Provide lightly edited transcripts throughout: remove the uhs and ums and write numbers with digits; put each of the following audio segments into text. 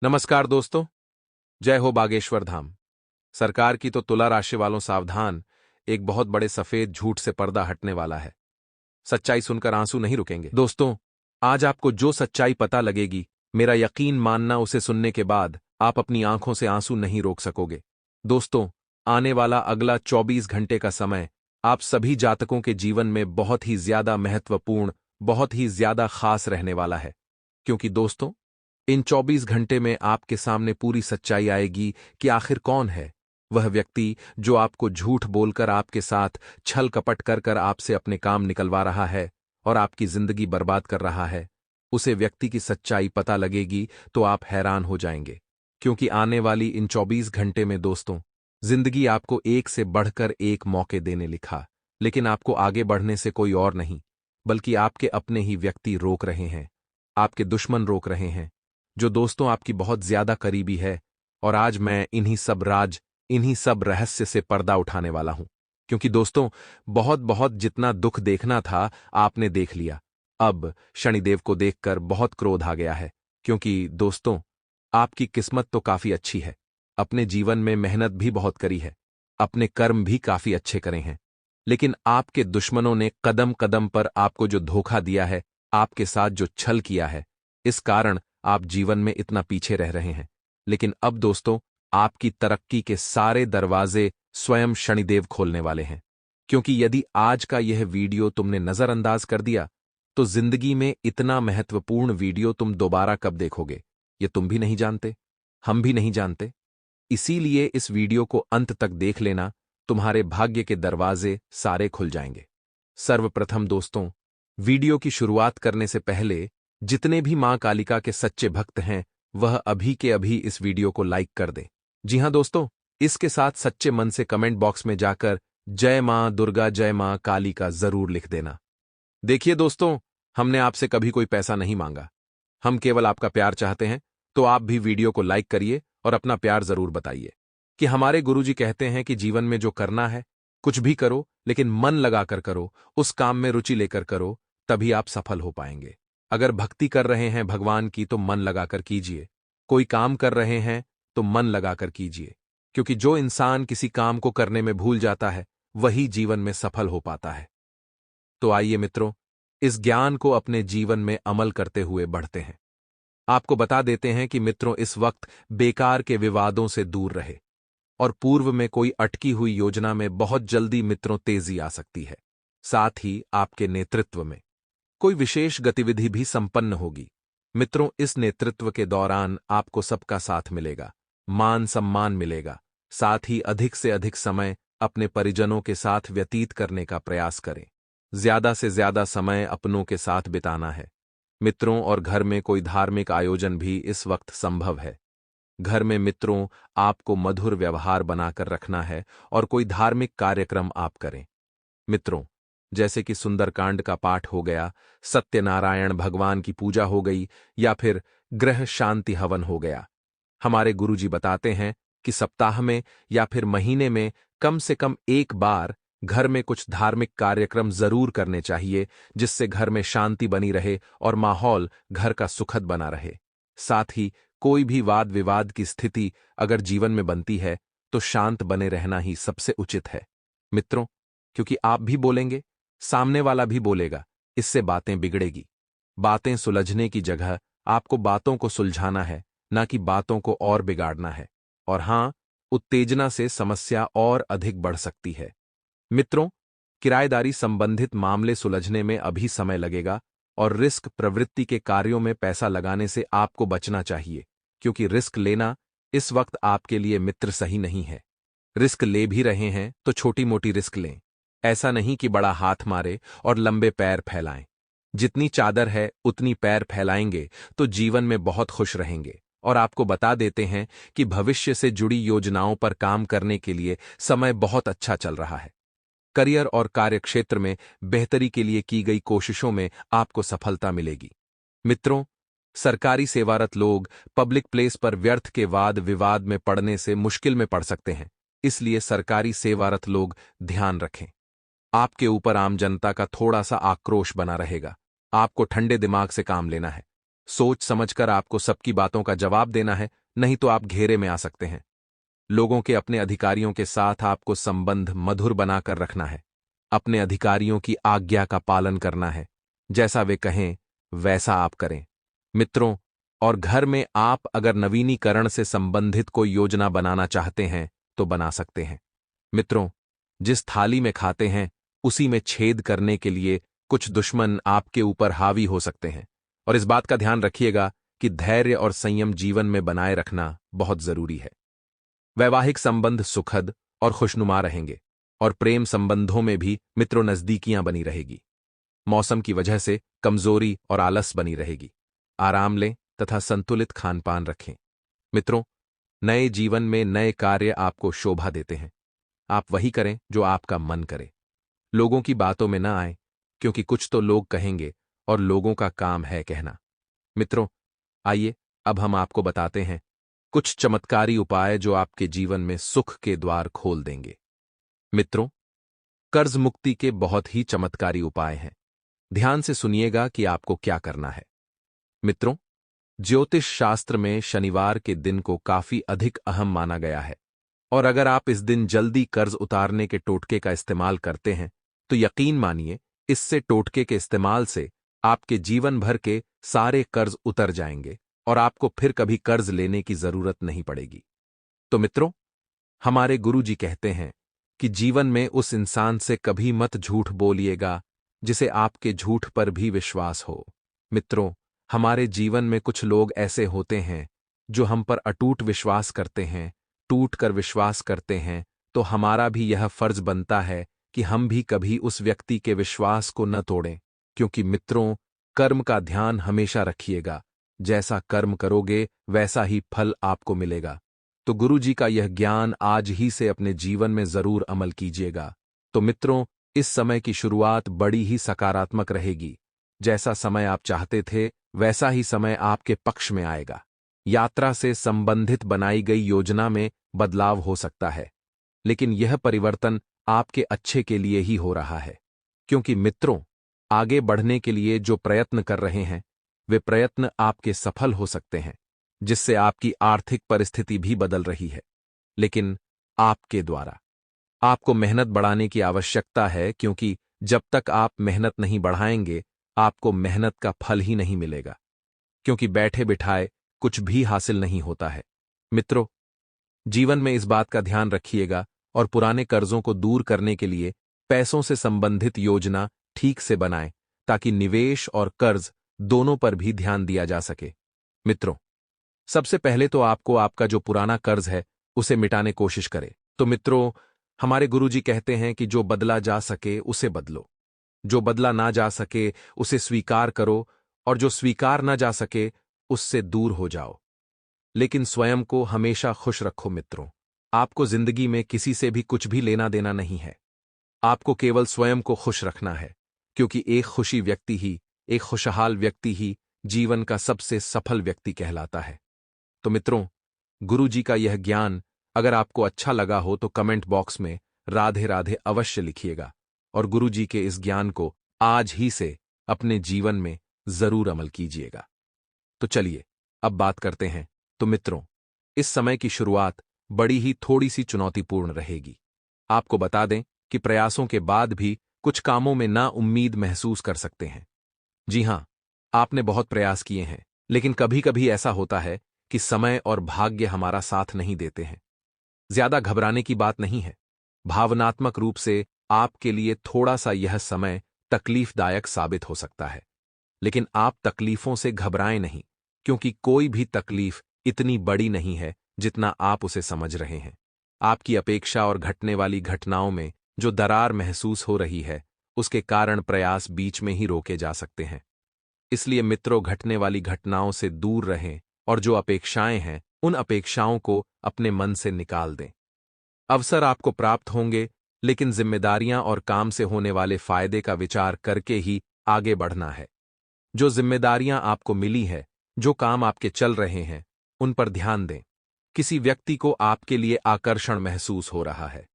नमस्कार दोस्तों। जय हो बागेश्वर धाम। सरकार की तो तुला राशि वालों सावधान, एक बहुत बड़े सफेद झूठ से पर्दा हटने वाला है। सच्चाई सुनकर आंसू नहीं रुकेंगे दोस्तों। आज आपको जो सच्चाई पता लगेगी, मेरा यकीन मानना उसे सुनने के बाद आप अपनी आंखों से आंसू नहीं रोक सकोगे। दोस्तों, आने वाला अगला 24 घंटे का समय आप सभी जातकों के जीवन में बहुत ही ज्यादा महत्वपूर्ण, बहुत ही ज्यादा खास रहने वाला है। क्योंकि दोस्तों, इन 24 घंटे में आपके सामने पूरी सच्चाई आएगी कि आखिर कौन है वह व्यक्ति जो आपको झूठ बोलकर आपके साथ छल कपट कर कर आपसे अपने काम निकलवा रहा है और आपकी जिंदगी बर्बाद कर रहा है। उसे व्यक्ति की सच्चाई पता लगेगी तो आप हैरान हो जाएंगे। क्योंकि आने वाली इन 24 घंटे में दोस्तों, जिंदगी आपको एक से बढ़कर एक मौके देने लिखा, लेकिन आपको आगे बढ़ने से कोई और नहीं बल्कि आपके अपने ही व्यक्ति रोक रहे हैं। आपके दुश्मन रोक रहे हैं, जो दोस्तों आपकी बहुत ज्यादा करीबी है। और आज मैं इन्हीं सब रहस्य से पर्दा उठाने वाला हूं। क्योंकि दोस्तों, बहुत बहुत जितना दुख देखना था आपने देख लिया। अब शनिदेव को देखकर बहुत क्रोध आ गया है। क्योंकि दोस्तों, आपकी किस्मत तो काफी अच्छी है। अपने जीवन में मेहनत भी बहुत करी है, अपने कर्म भी काफी अच्छे करे हैं। लेकिन आपके दुश्मनों ने कदम कदम पर आपको जो धोखा दिया है, आपके साथ जो छल किया है, इस कारण आप जीवन में इतना पीछे रह रहे हैं। लेकिन अब दोस्तों, आपकी तरक्की के सारे दरवाजे स्वयं शनिदेव खोलने वाले हैं। क्योंकि यदि आज का यह वीडियो तुमने नजरअंदाज कर दिया, तो जिंदगी में इतना महत्वपूर्ण वीडियो तुम दोबारा कब देखोगे, ये तुम भी नहीं जानते, हम भी नहीं जानते। इसीलिए इस वीडियो को अंत तक देख लेना, तुम्हारे भाग्य के दरवाजे सारे खुल जाएंगे। सर्वप्रथम दोस्तों, वीडियो की शुरुआत करने से पहले जितने भी मां कालिका के सच्चे भक्त हैं, वह अभी के अभी इस वीडियो को लाइक कर दें। जी हां दोस्तों, इसके साथ सच्चे मन से कमेंट बॉक्स में जाकर जय मां दुर्गा, जय मां कालिका जरूर लिख देना। देखिए दोस्तों, हमने आपसे कभी कोई पैसा नहीं मांगा, हम केवल आपका प्यार चाहते हैं। तो आप भी वीडियो को लाइक करिए और अपना प्यार जरूर बताइए। कि हमारे गुरुजी कहते हैं कि जीवन में जो करना है, कुछ भी करो लेकिन मन लगाकर करो, उस काम में रुचि लेकर करो, तभी आप सफल हो पाएंगे। अगर भक्ति कर रहे हैं भगवान की तो मन लगाकर कीजिए, कोई काम कर रहे हैं तो मन लगाकर कीजिए। क्योंकि जो इंसान किसी काम को करने में भूल जाता है, वही जीवन में सफल हो पाता है। तो आइए मित्रों, इस ज्ञान को अपने जीवन में अमल करते हुए बढ़ते हैं। आपको बता देते हैं कि मित्रों, इस वक्त बेकार के विवादों से दूर रहे और पूर्व में कोई अटकी हुई योजना में बहुत जल्दी मित्रों तेजी आ सकती है। साथ ही आपके नेतृत्व में कोई विशेष गतिविधि भी संपन्न होगी। मित्रों, इस नेतृत्व के दौरान आपको सबका साथ मिलेगा, मान सम्मान मिलेगा। साथ ही अधिक से अधिक समय अपने परिजनों के साथ व्यतीत करने का प्रयास करें। ज्यादा से ज्यादा समय अपनों के साथ बिताना है मित्रों। और घर में कोई धार्मिक आयोजन भी इस वक्त संभव है। घर में मित्रों, आपको मधुर व्यवहार बनाकर रखना है और कोई धार्मिक कार्यक्रम आप करें मित्रों। जैसे कि सुंदरकांड का पाठ हो गया, सत्यनारायण भगवान की पूजा हो गई, या फिर ग्रह शांति हवन हो गया। हमारे गुरुजी बताते हैं कि सप्ताह में या फिर महीने में कम से कम एक बार घर में कुछ धार्मिक कार्यक्रम जरूर करने चाहिए, जिससे घर में शांति बनी रहे और माहौल घर का सुखद बना रहे। साथ ही कोई भी वाद विवाद की स्थिति अगर जीवन में बनती है, तो शांत बने रहना ही सबसे उचित है मित्रों। क्योंकि आप भी बोलेंगे, सामने वाला भी बोलेगा, इससे बातें बिगड़ेगी। बातें सुलझने की जगह आपको बातों को सुलझाना है, ना कि बातों को और बिगाड़ना है। और हां, उत्तेजना से समस्या और अधिक बढ़ सकती है मित्रों। किराएदारी संबंधित मामले सुलझने में अभी समय लगेगा और रिस्क प्रवृत्ति के कार्यों में पैसा लगाने से आपको बचना चाहिए। क्योंकि रिस्क लेना इस वक्त आपके लिए मित्र सही नहीं है। रिस्क ले भी रहे हैं तो छोटी मोटी रिस्क लें, ऐसा नहीं कि बड़ा हाथ मारे और लंबे पैर फैलाएं। जितनी चादर है उतनी पैर फैलाएंगे तो जीवन में बहुत खुश रहेंगे। और आपको बता देते हैं कि भविष्य से जुड़ी योजनाओं पर काम करने के लिए समय बहुत अच्छा चल रहा है। करियर और कार्यक्षेत्र में बेहतरी के लिए की गई कोशिशों में आपको सफलता मिलेगी मित्रों। सरकारी सेवारत लोग पब्लिक प्लेस पर व्यर्थ के वाद विवाद में पड़ने से मुश्किल में पड़ सकते हैं। इसलिए सरकारी सेवारत लोग ध्यान रखें। आपके ऊपर आम जनता का थोड़ा सा आक्रोश बना रहेगा। आपको ठंडे दिमाग से काम लेना है। सोच समझकर आपको सबकी बातों का जवाब देना है, नहीं तो आप घेरे में आ सकते हैं। लोगों के अपने अधिकारियों के साथ आपको संबंध मधुर बनाकर रखना है। अपने अधिकारियों की आज्ञा का पालन करना है। जैसा वे कहें वैसा आप करें। मित्रों, और घर में आप अगर नवीनीकरण से संबंधित कोई योजना बनाना चाहते हैं तो बना सकते हैं। मित्रों, जिस थाली में खाते हैं उसी में छेद करने के लिए कुछ दुश्मन आपके ऊपर हावी हो सकते हैं, और इस बात का ध्यान रखिएगा कि धैर्य और संयम जीवन में बनाए रखना बहुत जरूरी है। वैवाहिक संबंध सुखद और खुशनुमा रहेंगे, और प्रेम संबंधों में भी मित्रों नजदीकियां बनी रहेगी। मौसम की वजह से कमजोरी और आलस बनी रहेगी। आराम लें तथा संतुलित खानपान रखें। मित्रों, नए जीवन में नए कार्य आपको शोभा देते हैं। आप वही करें जो आपका मन करे। लोगों की बातों में न आए, क्योंकि कुछ तो लोग कहेंगे और लोगों का काम है कहना। मित्रों, आइए अब हम आपको बताते हैं कुछ चमत्कारी उपाय जो आपके जीवन में सुख के द्वार खोल देंगे। मित्रों, कर्ज मुक्ति के बहुत ही चमत्कारी उपाय हैं। ध्यान से सुनिएगा कि आपको क्या करना है। मित्रों, ज्योतिष शास्त्र में शनिवार के दिन को काफी अधिक अहम माना गया है, और अगर आप इस दिन जल्दी कर्ज उतारने के टोटके का इस्तेमाल करते हैं तो यकीन मानिए इससे टोटके के इस्तेमाल से आपके जीवन भर के सारे कर्ज उतर जाएंगे और आपको फिर कभी कर्ज लेने की जरूरत नहीं पड़ेगी। तो मित्रों, हमारे गुरुजी कहते हैं कि जीवन में उस इंसान से कभी मत झूठ बोलिएगा जिसे आपके झूठ पर भी विश्वास हो। मित्रों, हमारे जीवन में कुछ लोग ऐसे होते हैं जो हम पर अटूट विश्वास करते हैं, टूट कर विश्वास करते हैं, तो हमारा भी यह फर्ज बनता है कि हम भी कभी उस व्यक्ति के विश्वास को न तोड़ें, क्योंकि मित्रों, कर्म का ध्यान हमेशा रखिएगा। जैसा कर्म करोगे वैसा ही फल आपको मिलेगा। तो गुरुजी का यह ज्ञान आज ही से अपने जीवन में जरूर अमल कीजिएगा। तो मित्रों, इस समय की शुरुआत बड़ी ही सकारात्मक रहेगी। जैसा समय आप चाहते थे वैसा ही समय आपके पक्ष में आएगा। यात्रा से संबंधित बनाई गई योजना में बदलाव हो सकता है, लेकिन यह परिवर्तन आपके अच्छे के लिए ही हो रहा है, क्योंकि मित्रों, आगे बढ़ने के लिए जो प्रयत्न कर रहे हैं वे प्रयत्न आपके सफल हो सकते हैं, जिससे आपकी आर्थिक परिस्थिति भी बदल रही है। लेकिन आपके द्वारा आपको मेहनत बढ़ाने की आवश्यकता है, क्योंकि जब तक आप मेहनत नहीं बढ़ाएंगे आपको मेहनत का फल ही नहीं मिलेगा, क्योंकि बैठे बिठाए कुछ भी हासिल नहीं होता है। मित्रों, जीवन में इस बात का ध्यान रखिएगा और पुराने कर्जों को दूर करने के लिए पैसों से संबंधित योजना ठीक से बनाएं, ताकि निवेश और कर्ज दोनों पर भी ध्यान दिया जा सके। मित्रों, सबसे पहले तो आपको आपका जो पुराना कर्ज है उसे मिटाने कोशिश करें। तो मित्रों, हमारे गुरुजी कहते हैं कि जो बदला जा सके उसे बदलो, जो बदला ना जा सके उसे स्वीकार करो, और जो स्वीकार ना जा सके उससे दूर हो जाओ। लेकिन स्वयं को हमेशा खुश रखो। मित्रों, आपको जिंदगी में किसी से भी कुछ भी लेना देना नहीं है। आपको केवल स्वयं को खुश रखना है, क्योंकि एक खुशी व्यक्ति ही, एक खुशहाल व्यक्ति ही जीवन का सबसे सफल व्यक्ति कहलाता है। तो मित्रों, गुरुजी का यह ज्ञान अगर आपको अच्छा लगा हो तो कमेंट बॉक्स में राधे राधे अवश्य लिखिएगा, और गुरुजी के इस ज्ञान को आज ही से अपने जीवन में जरूर अमल कीजिएगा। तो चलिए अब बात करते हैं। तो मित्रों, इस समय की शुरुआत बड़ी ही थोड़ी सी चुनौतीपूर्ण रहेगी। आपको बता दें कि प्रयासों के बाद भी कुछ कामों में ना उम्मीद महसूस कर सकते हैं। जी हां, आपने बहुत प्रयास किए हैं, लेकिन कभी कभी ऐसा होता है कि समय और भाग्य हमारा साथ नहीं देते हैं। ज्यादा घबराने की बात नहीं है। भावनात्मक रूप से आपके लिए थोड़ा सा यह समय तकलीफदायक साबित हो सकता है, लेकिन आप तकलीफों से घबराएं नहीं, क्योंकि कोई भी तकलीफ इतनी बड़ी नहीं है जितना आप उसे समझ रहे हैं। आपकी अपेक्षा और घटने वाली घटनाओं में जो दरार महसूस हो रही है उसके कारण प्रयास बीच में ही रोके जा सकते हैं। इसलिए मित्रों, घटने वाली घटनाओं से दूर रहें और जो अपेक्षाएं हैं उन अपेक्षाओं को अपने मन से निकाल दें। अवसर आपको प्राप्त होंगे, लेकिन जिम्मेदारियां और काम से होने वाले फायदे का विचार करके ही आगे बढ़ना है। जो जिम्मेदारियां आपको मिली है, जो काम आपके चल रहे हैं, उन पर ध्यान दें। किसी व्यक्ति को आपके लिए आकर्षण महसूस हो रहा है।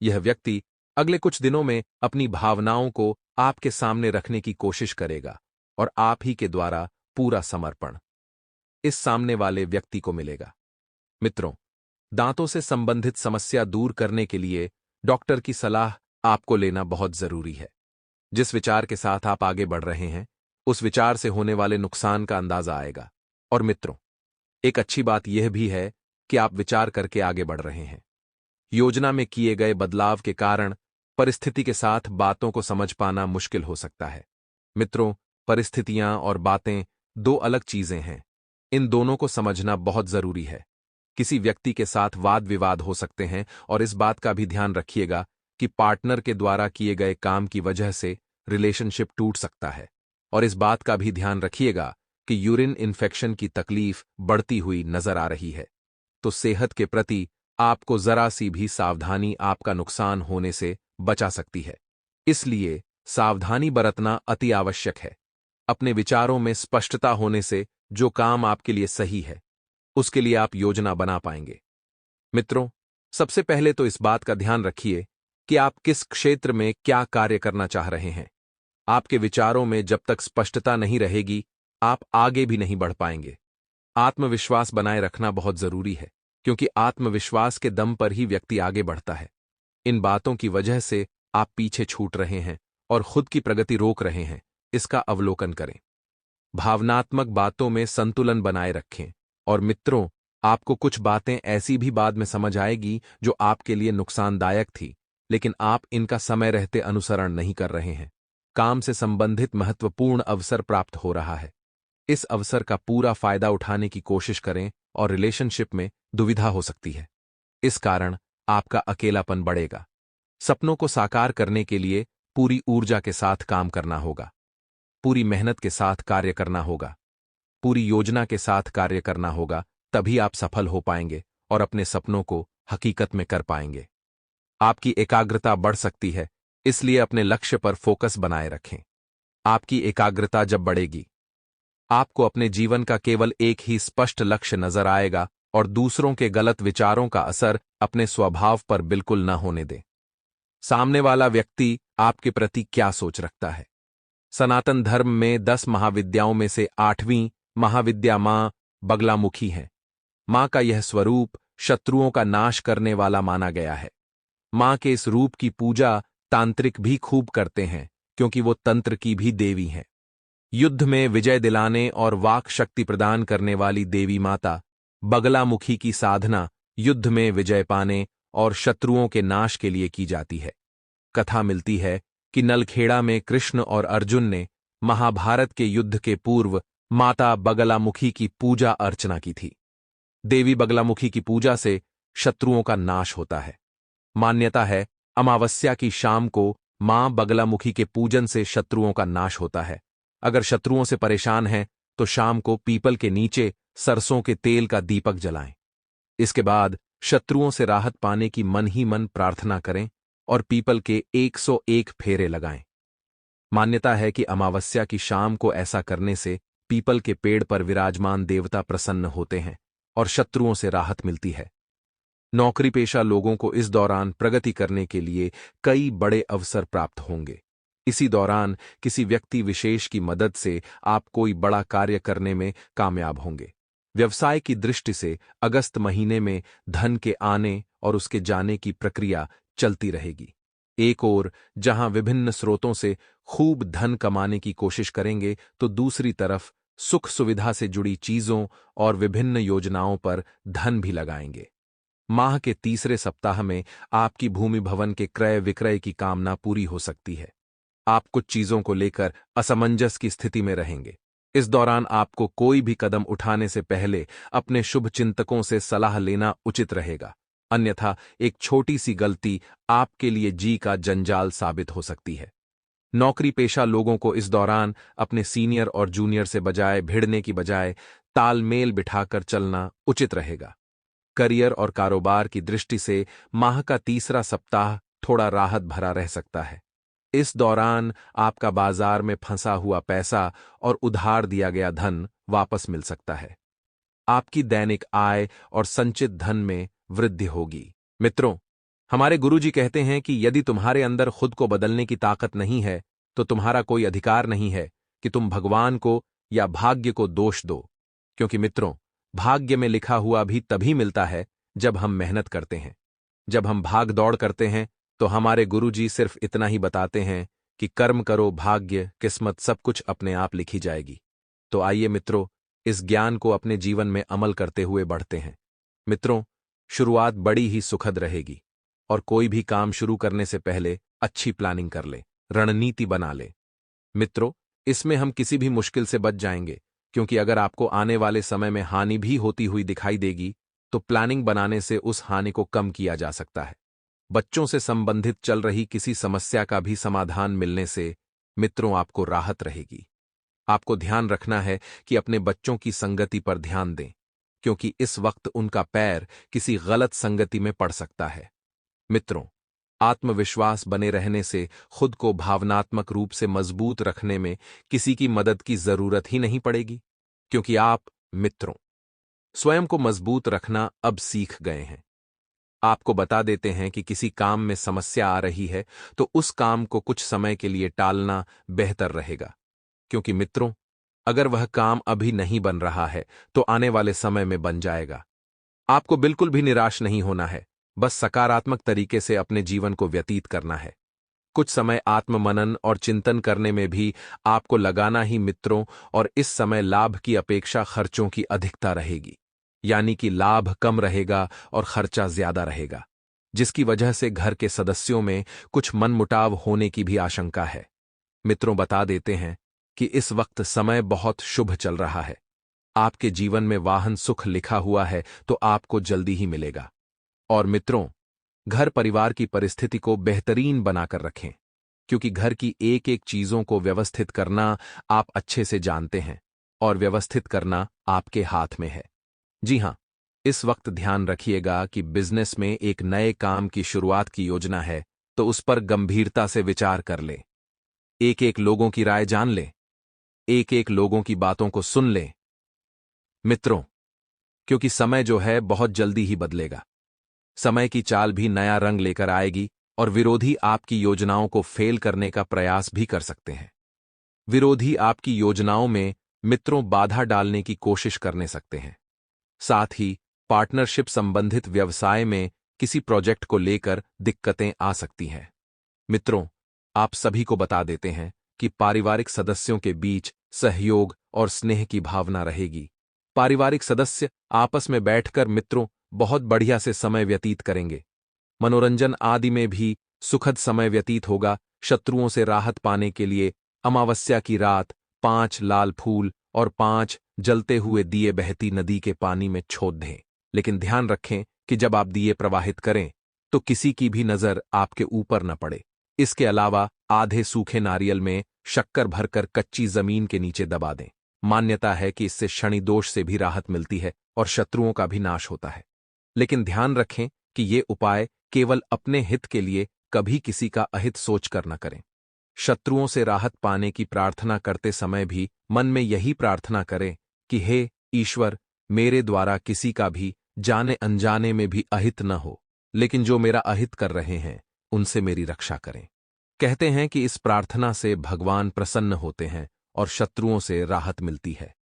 यह व्यक्ति अगले कुछ दिनों में अपनी भावनाओं को आपके सामने रखने की कोशिश करेगा और आप ही के द्वारा पूरा समर्पण इस सामने वाले व्यक्ति को मिलेगा। मित्रों, दांतों से संबंधित समस्या दूर करने के लिए डॉक्टर की सलाह आपको लेना बहुत जरूरी है। जिस विचार के साथ आप आगे बढ़ रहे हैं, उस विचार से होने वाले नुकसान का अंदाजा आएगा। और मित्रों, एक अच्छी बात यह भी है कि आप विचार करके आगे बढ़ रहे हैं। योजना में किए गए बदलाव के कारण परिस्थिति के साथ बातों को समझ पाना मुश्किल हो सकता है। मित्रों, परिस्थितियां और बातें दो अलग चीजें हैं। इन दोनों को समझना बहुत जरूरी है। किसी व्यक्ति के साथ वाद विवाद हो सकते हैं और इस बात का भी ध्यान रखिएगा कि पार्टनर के द्वारा किए गए काम की वजह से रिलेशनशिप टूट सकता है। और इस बात का भी ध्यान रखिएगा कि यूरिन इन्फेक्शन की तकलीफ बढ़ती हुई नजर आ रही है, तो सेहत के प्रति आपको जरा सी भी सावधानी आपका नुकसान होने से बचा सकती है। इसलिए सावधानी बरतना अति आवश्यक है। अपने विचारों में स्पष्टता होने से जो काम आपके लिए सही है, उसके लिए आप योजना बना पाएंगे। मित्रों, सबसे पहले तो इस बात का ध्यान रखिए कि आप किस क्षेत्र में क्या कार्य करना चाह रहे हैं। आपके विचारों में जब तक स्पष्टता नहीं रहेगी, आप आगे भी नहीं बढ़ पाएंगे। आत्मविश्वास बनाए रखना बहुत जरूरी है, क्योंकि आत्मविश्वास के दम पर ही व्यक्ति आगे बढ़ता है। इन बातों की वजह से आप पीछे छूट रहे हैं और खुद की प्रगति रोक रहे हैं, इसका अवलोकन करें। भावनात्मक बातों में संतुलन बनाए रखें। और मित्रों, आपको कुछ बातें ऐसी भी बाद में समझ आएगी जो आपके लिए नुकसानदायक थी, लेकिन आप इनका समय रहते अनुसरण नहीं कर रहे हैं। काम से संबंधित महत्वपूर्ण अवसर प्राप्त हो रहा है। इस अवसर का पूरा फायदा उठाने की कोशिश करें और रिलेशनशिप में दुविधा हो सकती है। इस कारण आपका अकेलापन बढ़ेगा। सपनों को साकार करने के लिए पूरी ऊर्जा के साथ काम करना होगा, पूरी मेहनत के साथ कार्य करना होगा, पूरी योजना के साथ कार्य करना होगा। तभी आप सफल हो पाएंगे और अपने सपनों को हकीकत में कर पाएंगे। आपकी एकाग्रता बढ़ सकती है, इसलिए अपने लक्ष्य पर फोकस बनाए रखें। आपकी एकाग्रता जब बढ़ेगी, आपको अपने जीवन का केवल एक ही स्पष्ट लक्ष्य नजर आएगा और दूसरों के गलत विचारों का असर अपने स्वभाव पर बिल्कुल न होने दें। सामने वाला व्यक्ति आपके प्रति क्या सोच रखता है। सनातन धर्म में 10 महाविद्याओं में से 8वीं महाविद्या मां बगलामुखी है। मां का यह स्वरूप शत्रुओं का नाश करने वाला माना गया है। मां के इस रूप की पूजा तांत्रिक भी खूब करते हैं, क्योंकि वो तंत्र की भी देवी हैं। युद्ध में विजय दिलाने और वाक शक्ति प्रदान करने वाली देवी माता बगलामुखी की साधना युद्ध में विजय पाने और शत्रुओं के नाश के लिए की जाती है। कथा मिलती है कि नलखेड़ा में कृष्ण और अर्जुन ने महाभारत के युद्ध के पूर्व माता बगलामुखी की पूजा अर्चना की थी। देवी बगलामुखी की पूजा से शत्रुओं का नाश होता है। मान्यता है, अमावस्या की शाम को मां बगलामुखी के पूजन से शत्रुओं का नाश होता है। अगर शत्रुओं से परेशान हैं तो शाम को पीपल के नीचे सरसों के तेल का दीपक जलाएं। इसके बाद शत्रुओं से राहत पाने की मन ही मन प्रार्थना करें और पीपल के 101 फेरे लगाएं। मान्यता है कि अमावस्या की शाम को ऐसा करने से पीपल के पेड़ पर विराजमान देवता प्रसन्न होते हैं और शत्रुओं से राहत मिलती है। नौकरी पेशा लोगों को इस दौरान प्रगति करने के लिए कई बड़े अवसर प्राप्त होंगे। इसी दौरान किसी व्यक्ति विशेष की मदद से आप कोई बड़ा कार्य करने में कामयाब होंगे। व्यवसाय की दृष्टि से अगस्त महीने में धन के आने और उसके जाने की प्रक्रिया चलती रहेगी। एक ओर जहां विभिन्न स्रोतों से खूब धन कमाने की कोशिश करेंगे, तो दूसरी तरफ सुख सुविधा से जुड़ी चीजों और विभिन्न योजनाओं पर धन भी लगाएंगे। माह के तीसरे सप्ताह में आपकी भूमि भवन के क्रय विक्रय की कामना पूरी हो सकती है। आप कुछ चीजों को लेकर असमंजस की स्थिति में रहेंगे। इस दौरान आपको कोई भी कदम उठाने से पहले अपने शुभ चिंतकों से सलाह लेना उचित रहेगा, अन्यथा एक छोटी सी गलती आपके लिए जी का जंजाल साबित हो सकती है। नौकरी पेशा लोगों को इस दौरान अपने सीनियर और जूनियर से भिड़ने की बजाय तालमेल बिठाकर चलना उचित रहेगा। करियर और कारोबार की दृष्टि से माह का तीसरा सप्ताह थोड़ा राहत भरा रह सकता है। इस दौरान आपका बाजार में फंसा हुआ पैसा और उधार दिया गया धन वापस मिल सकता है। आपकी दैनिक आय और संचित धन में वृद्धि होगी। मित्रों, हमारे गुरुजी कहते हैं कि यदि तुम्हारे अंदर खुद को बदलने की ताकत नहीं है, तो तुम्हारा कोई अधिकार नहीं है कि तुम भगवान को या भाग्य को दोष दो, क्योंकि मित्रों, भाग्य में लिखा हुआ भी तभी मिलता है जब हम मेहनत करते हैं। जब हम भाग दौड़ करते हैं तो हमारे गुरुजी सिर्फ इतना ही बताते हैं कि कर्म करो, भाग्य, किस्मत सब कुछ अपने आप लिखी जाएगी। तो आइए मित्रों, इस ज्ञान को अपने जीवन में अमल करते हुए बढ़ते हैं। मित्रों, शुरुआत बड़ी ही सुखद रहेगी और कोई भी काम शुरू करने से पहले अच्छी प्लानिंग कर ले, रणनीति बना ले। मित्रों, इसमें हम किसी भी मुश्किल से बच जाएंगे, क्योंकि अगर आपको आने वाले समय में हानि भी होती हुई दिखाई देगी तो प्लानिंग बनाने से उस हानि को कम किया जा सकता है। बच्चों से संबंधित चल रही किसी समस्या का भी समाधान मिलने से मित्रों आपको राहत रहेगी। आपको ध्यान रखना है कि अपने बच्चों की संगति पर ध्यान दें, क्योंकि इस वक्त उनका पैर किसी गलत संगति में पड़ सकता है। मित्रों, आत्मविश्वास बने रहने से खुद को भावनात्मक रूप से मजबूत रखने में किसी की मदद की जरूरत ही नहीं पड़ेगी, क्योंकि आप मित्रों स्वयं को मजबूत रखना अब सीख गए हैं। आपको बता देते हैं कि किसी काम में समस्या आ रही है तो उस काम को कुछ समय के लिए टालना बेहतर रहेगा, क्योंकि मित्रों, अगर वह काम अभी नहीं बन रहा है तो आने वाले समय में बन जाएगा। आपको बिल्कुल भी निराश नहीं होना है, बस सकारात्मक तरीके से अपने जीवन को व्यतीत करना है। कुछ समय आत्ममनन और चिंतन करने में भी आपको लगाना ही मित्रों, और इस समय लाभ की अपेक्षा खर्चों की अधिकता रहेगी, यानी कि लाभ कम रहेगा और खर्चा ज्यादा रहेगा, जिसकी वजह से घर के सदस्यों में कुछ मनमुटाव होने की भी आशंका है। मित्रों, बता देते हैं कि इस वक्त समय बहुत शुभ चल रहा है। आपके जीवन में वाहन सुख लिखा हुआ है तो आपको जल्दी ही मिलेगा। और मित्रों, घर परिवार की परिस्थिति को बेहतरीन बनाकर रखें, क्योंकि घर की एक एक चीजों को व्यवस्थित करना आप अच्छे से जानते हैं और व्यवस्थित करना आपके हाथ में है। जी हां, इस वक्त ध्यान रखिएगा कि बिजनेस में एक नए काम की शुरुआत की योजना है तो उस पर गंभीरता से विचार कर ले। एक एक लोगों की राय जान ले, एक एक लोगों की बातों को सुन ले मित्रों, क्योंकि समय जो है बहुत जल्दी ही बदलेगा। समय की चाल भी नया रंग लेकर आएगी और विरोधी आपकी योजनाओं को फेल करने का प्रयास भी कर सकते हैं। विरोधी आपकी योजनाओं में मित्रों बाधा डालने की कोशिश करने सकते हैं। साथ ही पार्टनरशिप संबंधित व्यवसाय में किसी प्रोजेक्ट को लेकर दिक्कतें आ सकती हैं। मित्रों, आप सभी को बता देते हैं कि पारिवारिक सदस्यों के बीच सहयोग और स्नेह की भावना रहेगी। पारिवारिक सदस्य आपस में बैठकर मित्रों बहुत बढ़िया से समय व्यतीत करेंगे। मनोरंजन आदि में भी सुखद समय व्यतीत होगा। शत्रुओं से राहत पाने के लिए अमावस्या की रात 5 लाल फूल और 5 जलते हुए दिए बहती नदी के पानी में छोड़ दें। लेकिन ध्यान रखें कि जब आप दिए प्रवाहित करें तो किसी की भी नजर आपके ऊपर न पड़े। इसके अलावा आधे सूखे नारियल में शक्कर भरकर कच्ची जमीन के नीचे दबा दें। मान्यता है कि इससे शनि दोष से भी राहत मिलती है और शत्रुओं का भी नाश होता है। लेकिन ध्यान रखें कि ये उपाय केवल अपने हित के लिए, कभी किसी का अहित सोचकर न करें। शत्रुओं से राहत पाने की प्रार्थना करते समय भी मन में यही प्रार्थना करें कि हे ईश्वर, मेरे द्वारा किसी का भी जाने अनजाने में भी अहित न हो, लेकिन जो मेरा अहित कर रहे हैं उनसे मेरी रक्षा करें। कहते हैं कि इस प्रार्थना से भगवान प्रसन्न होते हैं और शत्रुओं से राहत मिलती है।